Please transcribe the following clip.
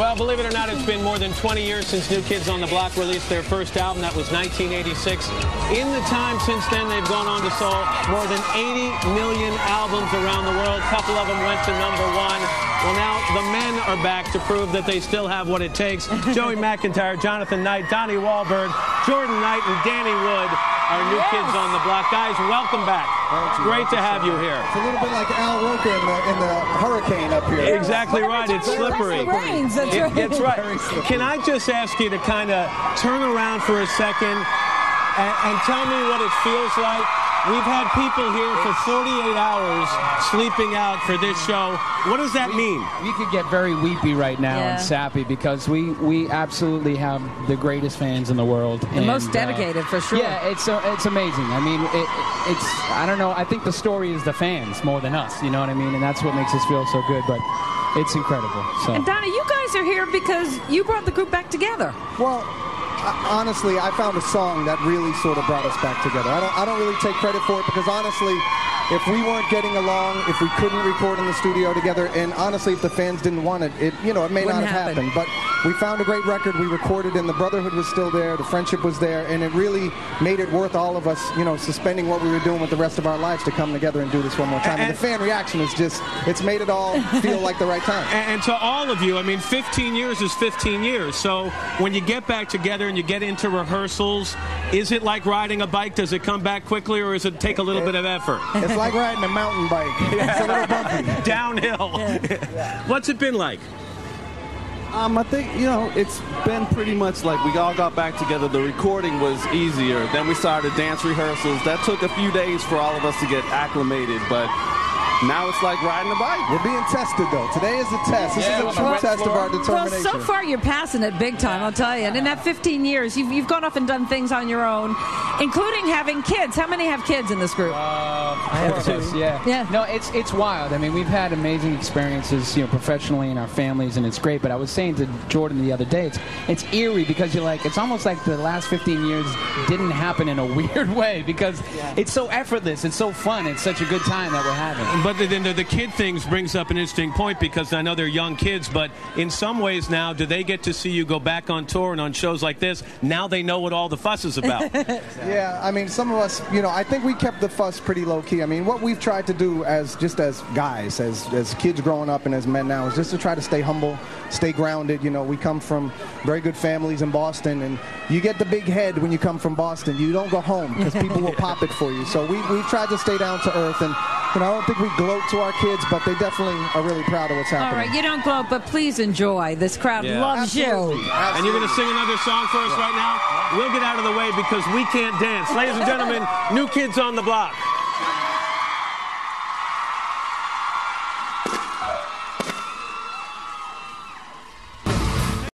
Well, believe it or not, it's been more than 20 years since New Kids on the Block released their first album. That was 1986. In the time since then, they've gone on to sell more than 80 million albums around the world. A couple of them went to #1. Well, now the men are back to prove that they still have what it takes. Joey McIntyre, Jonathan Knight, Donnie Wahlberg, Jordan Knight, and Danny Wood are New Kids on the Block. Guys, welcome back. Great to have you here. It's a little bit like Al Roker in the hurricane up here. Exactly right. It's slippery. It's right. Can I just ask you to kind of turn around for a second and tell me what it feels like? We've had people here for 48 hours sleeping out for this show. What does that mean? We could get very weepy right now and sappy because we absolutely have the greatest fans in the world. The most dedicated, for sure. Yeah, it's amazing. I mean, it's I don't know. I think the story is the fans more than us. You know what I mean? And that's what makes us feel so good. But it's incredible. So. And Donna, you guys are here because you brought the group back together. Well, honestly, I found a song that really sort of brought us back together. I don't really take credit for it because honestly, if we weren't getting along, if we couldn't record in the studio together, and honestly, if the fans didn't want it, it may not have happened. But we found a great record. We recorded, and the brotherhood was still there. The friendship was there, and it really made it worth all of us, suspending what we were doing with the rest of our lives to come together and do this one more time. And the fan reaction is it's made it all feel like the right time. And to all of you, I mean, 15 years is 15 years. So when you get back together and you get into rehearsals, is it like riding a bike? Does it come back quickly, or does it take a little bit of effort? It's like riding a mountain bike. It's a little bumpy. Downhill. What's it been like? I think, it's been pretty much like we all got back together. The recording was easier. Then we started dance rehearsals. That took a few days for all of us to get acclimated, but now it's like riding a bike. We're being tested, though. Today is a test. This is a true test of our determination. Well, so far you're passing it big time, I'll tell you. And in that 15 years, you've gone off and done things on your own, including having kids. How many have kids in this group? I have 2. Yeah. No, it's wild. I mean, we've had amazing experiences, professionally in our families, and it's great. But I was saying to Jordan the other day, it's eerie because it's almost like the last 15 years didn't happen in a weird way because it's so effortless, it's so fun, it's such a good time that we're having. But then the kid things brings up an interesting point because I know they're young kids, but in some ways now, do they get to see you go back on tour and on shows like this? Now they know what all the fuss is about. Yeah, I mean, some of us, I think we kept the fuss pretty low-key. I mean, what we've tried to do as guys, as kids growing up and as men now, is just to try to stay humble, stay grounded. We come from very good families in Boston, and you get the big head when you come from Boston. You don't go home because people will pop it for you. So we've tried to stay down to earth, and I don't think we gloat to our kids, but they definitely are really proud of what's happening. All right, you don't gloat, but please enjoy. This crowd loves you. Absolutely. And you're going to sing another song for us right now? We'll get out of the way because we can't dance. Ladies and gentlemen, New Kids on the Block.